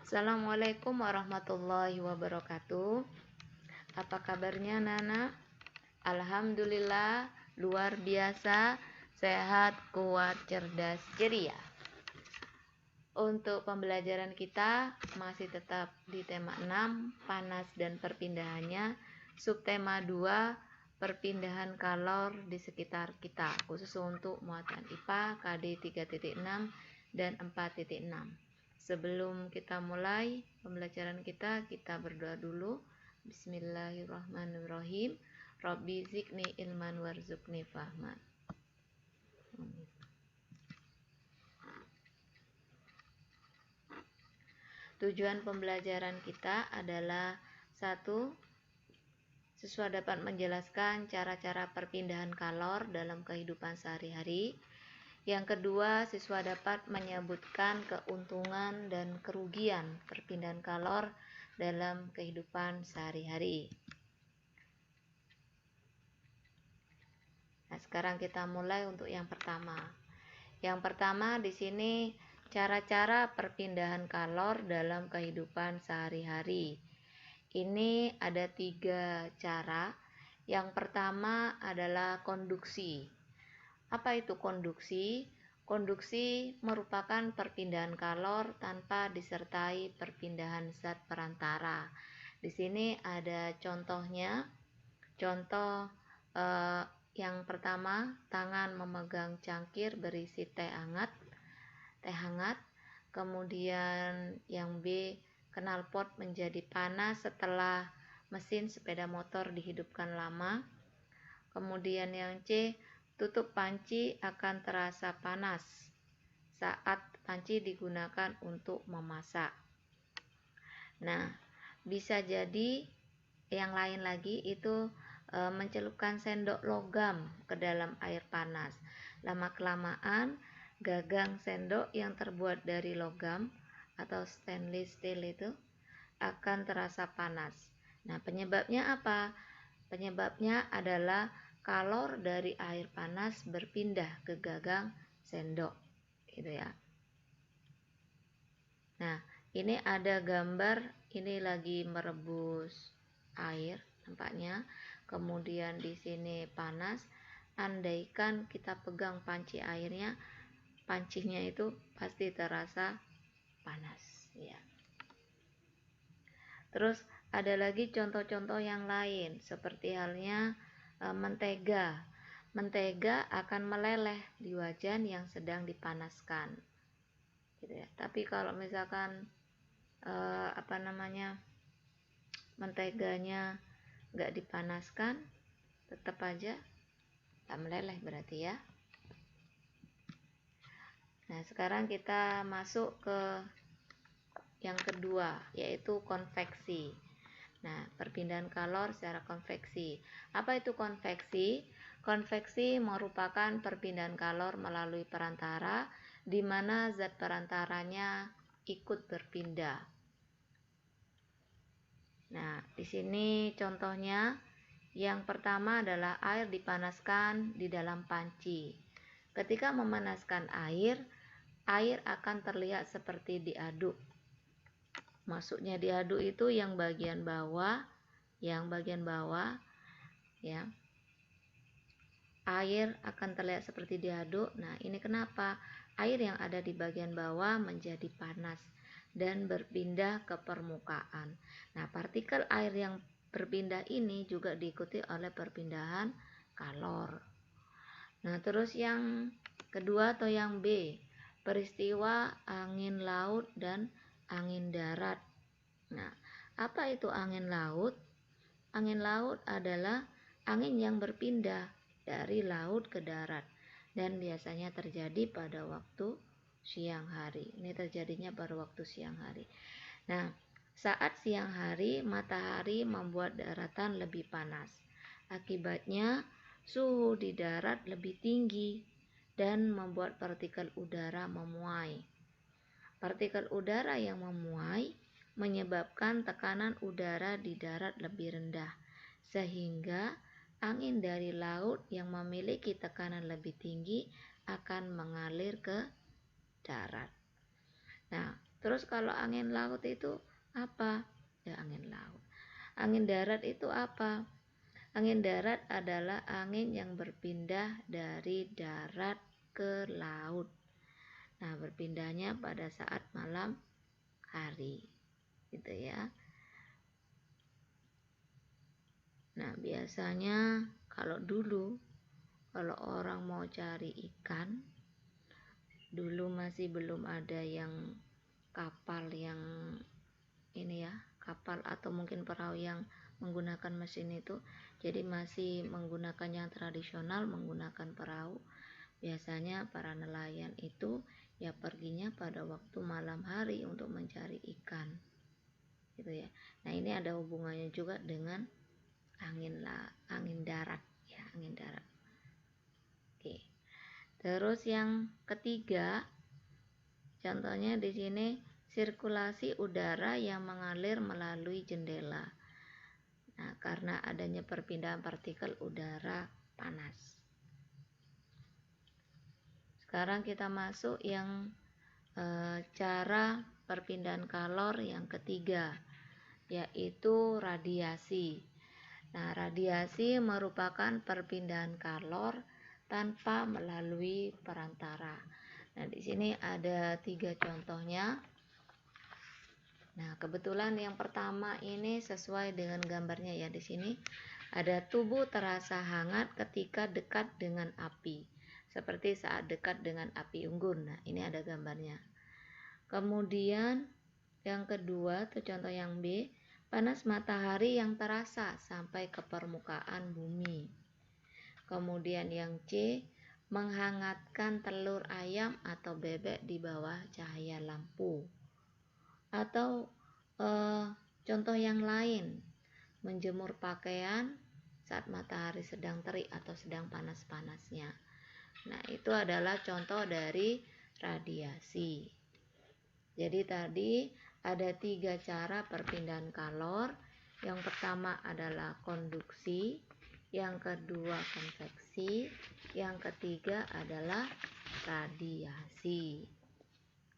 Assalamualaikum warahmatullahi wabarakatuh. Apa kabarnya Nana? Alhamdulillah luar biasa, sehat, kuat, cerdas, ceria. Untuk pembelajaran kita masih tetap di tema 6, panas dan perpindahannya, subtema 2, perpindahan kalor di sekitar kita, khusus untuk muatan IPA KD 3.6 dan 4.6. Sebelum kita mulai pembelajaran kita berdoa dulu. Bismillahirrahmanirrahim. Rabbi zidni ilman warzuqni fahman. Tujuan pembelajaran kita adalah 1. Siswa dapat menjelaskan cara-cara perpindahan kalor dalam kehidupan sehari-hari. Yang kedua, siswa dapat menyebutkan keuntungan dan kerugian perpindahan kalor dalam kehidupan sehari-hari. Nah, sekarang kita mulai untuk yang pertama. Yang pertama di sini cara-cara perpindahan kalor dalam kehidupan sehari-hari. Ini ada 3 cara. Yang pertama adalah konduksi. Apa itu konduksi? Konduksi merupakan perpindahan kalor tanpa disertai perpindahan zat perantara. Di sini ada contohnya. Contoh yang pertama, tangan memegang cangkir berisi teh hangat. Kemudian yang B, knalpot menjadi panas setelah mesin sepeda motor dihidupkan lama. Kemudian yang C, tutup panci akan terasa panas saat panci digunakan untuk memasak. Nah, bisa jadi yang lain lagi itu mencelupkan sendok logam ke dalam air panas. Lama-kelamaan gagang sendok yang terbuat dari logam atau stainless steel itu akan terasa panas. Nah, penyebabnya apa? Penyebabnya adalah kalor dari air panas berpindah ke gagang sendok, gitu ya. Nah, ini ada gambar, ini lagi merebus air nampaknya. Kemudian di sini panas. Andaikan kita pegang panci airnya, pancinya itu pasti terasa panas, ya. Terus ada lagi contoh-contoh yang lain, seperti halnya mentega. Mentega akan meleleh di wajan yang sedang dipanaskan, gitu ya. Tapi kalau misalkan menteganya nggak dipanaskan, tetap aja tak meleleh berarti ya. Nah, sekarang kita masuk ke yang kedua, yaitu konveksi. Nah, perpindahan kalor secara konveksi. Apa itu konveksi? Konveksi merupakan perpindahan kalor melalui perantara di mana zat perantaranya ikut berpindah. Nah, di sini contohnya yang pertama adalah air dipanaskan di dalam panci. Ketika memanaskan air akan terlihat seperti diaduk. Maksudnya diaduk itu yang bagian bawah ya. Air akan terlihat seperti diaduk. Nah, ini kenapa? Air yang ada di bagian bawah menjadi panas dan berpindah ke permukaan. Nah, partikel air yang berpindah ini juga diikuti oleh perpindahan kalor. Nah, terus yang kedua atau yang B, peristiwa angin laut dan angin darat. Nah, apa itu angin laut? Angin laut adalah angin yang berpindah dari laut ke darat dan biasanya terjadi pada waktu siang hari. Ini terjadinya pada waktu siang hari. Nah, saat siang hari matahari membuat daratan lebih panas. Akibatnya suhu di darat lebih tinggi dan membuat partikel udara memuai. Partikel udara yang memuai menyebabkan tekanan udara di darat lebih rendah, sehingga angin dari laut yang memiliki tekanan lebih tinggi akan mengalir ke darat. Nah, Terus kalau angin laut itu apa? Ya, angin laut. Angin darat itu apa? Angin darat adalah angin yang berpindah dari darat ke laut. Nah, berpindahnya pada saat malam hari, gitu ya. Nah, biasanya kalau orang mau cari ikan, dulu masih belum ada yang kapal yang ini ya, kapal atau mungkin perahu yang menggunakan mesin itu, jadi masih menggunakan yang tradisional, menggunakan perahu. Biasanya para nelayan itu ya perginya pada waktu malam hari untuk mencari ikan, gitu ya. Nah, ini ada hubungannya juga dengan angin darat ya, angin darat. Oke. Terus yang ketiga, contohnya di sini sirkulasi udara yang mengalir melalui jendela. Nah, karena adanya perpindahan partikel udara panas. Sekarang kita masuk yang cara perpindahan kalor yang ketiga, yaitu radiasi. Nah, radiasi merupakan perpindahan kalor tanpa melalui perantara. Nah, di sini ada 3 contohnya. Nah, kebetulan yang pertama ini sesuai dengan gambarnya ya. Di sini ada tubuh terasa hangat ketika dekat dengan api, seperti saat dekat dengan api unggun. Nah, ini ada gambarnya. Kemudian yang kedua atau contoh yang B, panas matahari yang terasa sampai ke permukaan bumi. Kemudian yang C, menghangatkan telur ayam atau bebek di bawah cahaya lampu. Atau contoh yang lain, menjemur pakaian saat matahari sedang terik atau sedang panas-panasnya. Nah, itu adalah contoh dari radiasi. Jadi tadi ada 3 cara perpindahan kalor. Yang pertama adalah konduksi, yang kedua konveksi, yang ketiga adalah radiasi.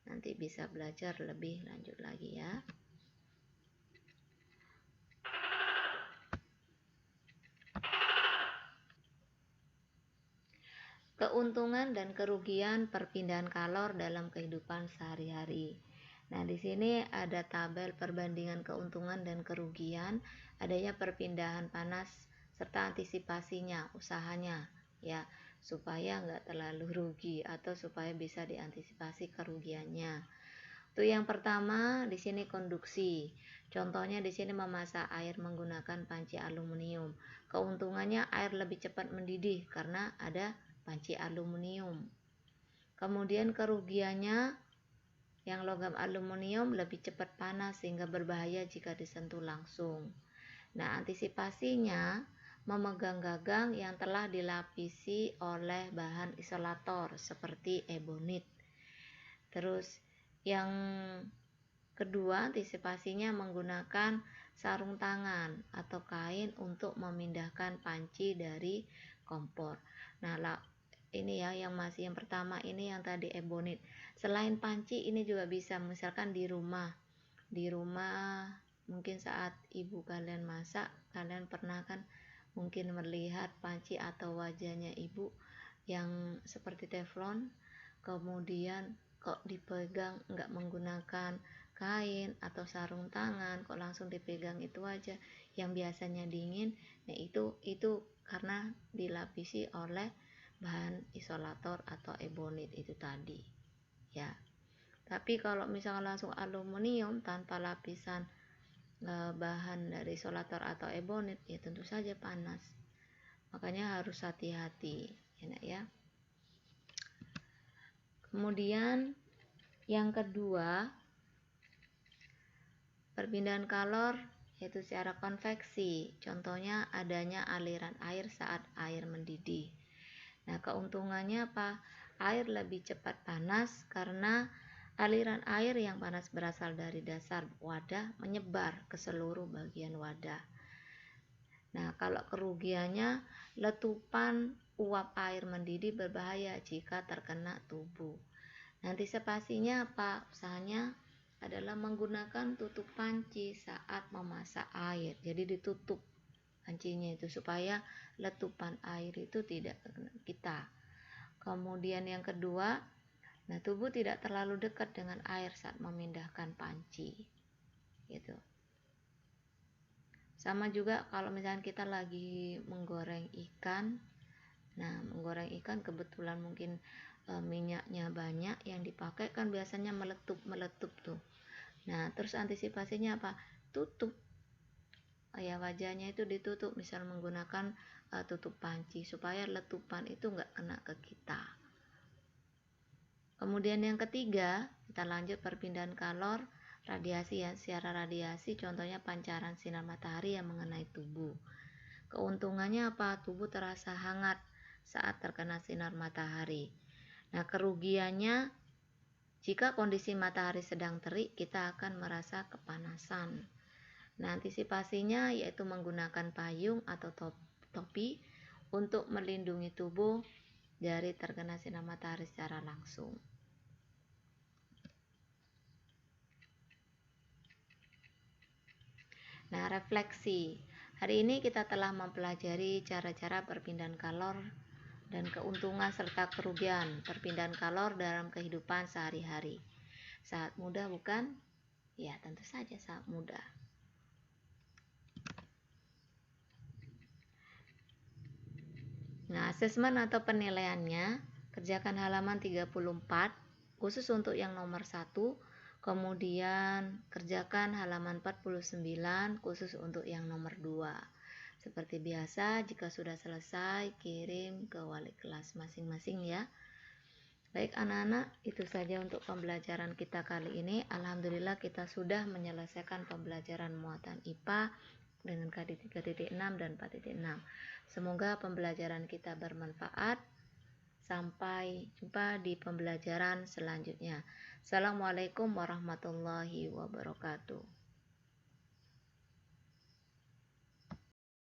Nanti bisa belajar lebih lanjut lagi ya. Keuntungan dan kerugian perpindahan kalor dalam kehidupan sehari-hari. Nah, di sini ada tabel perbandingan keuntungan dan kerugian adanya perpindahan panas serta antisipasinya, usahanya ya, supaya nggak terlalu rugi atau supaya bisa diantisipasi kerugiannya. Tuh, yang pertama di sini konduksi. Contohnya di sini memasak air menggunakan panci aluminium. Keuntungannya air lebih cepat mendidih karena ada panci aluminium. Kemudian kerugiannya yang logam aluminium lebih cepat panas sehingga berbahaya jika disentuh langsung. Nah, antisipasinya memegang gagang yang telah dilapisi oleh bahan isolator seperti ebonit. Terus yang kedua, antisipasinya menggunakan sarung tangan atau kain untuk memindahkan panci dari kompor. Nah, ini ya yang pertama ini yang tadi ebonit. Selain panci ini juga bisa, misalkan di rumah mungkin saat ibu kalian masak, kalian pernah kan mungkin melihat panci atau wajahnya ibu yang seperti teflon, kemudian kok dipegang nggak menggunakan kain atau sarung tangan, kok langsung dipegang itu aja, yang biasanya dingin. Nah, itu karena dilapisi oleh bahan isolator atau ebonit itu tadi ya. Tapi kalau misalnya langsung aluminium tanpa lapisan bahan dari isolator atau ebonit, ya tentu saja panas. Makanya harus hati-hati ya. Kemudian yang kedua, perpindahan kalor yaitu secara konveksi. Contohnya adanya aliran air saat air mendidih. Nah, keuntungannya apa? Air lebih cepat panas karena aliran air yang panas berasal dari dasar wadah menyebar ke seluruh bagian wadah. Nah, kalau kerugiannya, letupan uap air mendidih berbahaya jika terkena tubuh. Antisipasinya apa? Usahanya adalah menggunakan tutup panci saat memasak air. Jadi ditutup pancinya itu supaya letupan air itu tidak kena kita. Kemudian yang kedua, nah tubuh tidak terlalu dekat dengan air saat memindahkan panci. Gitu. Sama juga kalau misalnya kita lagi menggoreng ikan. Nah, menggoreng ikan kebetulan mungkin minyaknya banyak yang dipakai kan biasanya meletup tuh. Nah, terus antisipasinya apa? Tutup ya wajahnya itu ditutup, misal menggunakan tutup panci supaya letupan itu nggak kena ke kita. Kemudian yang ketiga, kita lanjut perpindahan kalor radiasi ya, secara radiasi contohnya pancaran sinar matahari yang mengenai tubuh. Keuntungannya apa? Tubuh terasa hangat saat terkena sinar matahari. Nah, kerugiannya jika kondisi matahari sedang terik, kita akan merasa kepanasan. Nah, antisipasinya yaitu menggunakan payung atau topi untuk melindungi tubuh dari terkena sinar matahari secara langsung. Nah, refleksi. Hari ini kita telah mempelajari cara-cara perpindahan kalor dan keuntungan serta kerugian perpindahan kalor dalam kehidupan sehari-hari. Saat mudah bukan? Ya, tentu saja saat mudah. Nah, asesmen atau penilaiannya, kerjakan halaman 34 khusus untuk yang nomor 1, kemudian kerjakan halaman 49 khusus untuk yang nomor 2. Seperti biasa, jika sudah selesai, kirim ke wali kelas masing-masing ya. Baik anak-anak, itu saja untuk pembelajaran kita kali ini. Alhamdulillah kita sudah menyelesaikan pembelajaran muatan IPA dengan KD 3.6 dan 4.6. Semoga pembelajaran kita bermanfaat. Sampai jumpa di pembelajaran selanjutnya. Assalamualaikum warahmatullahi wabarakatuh.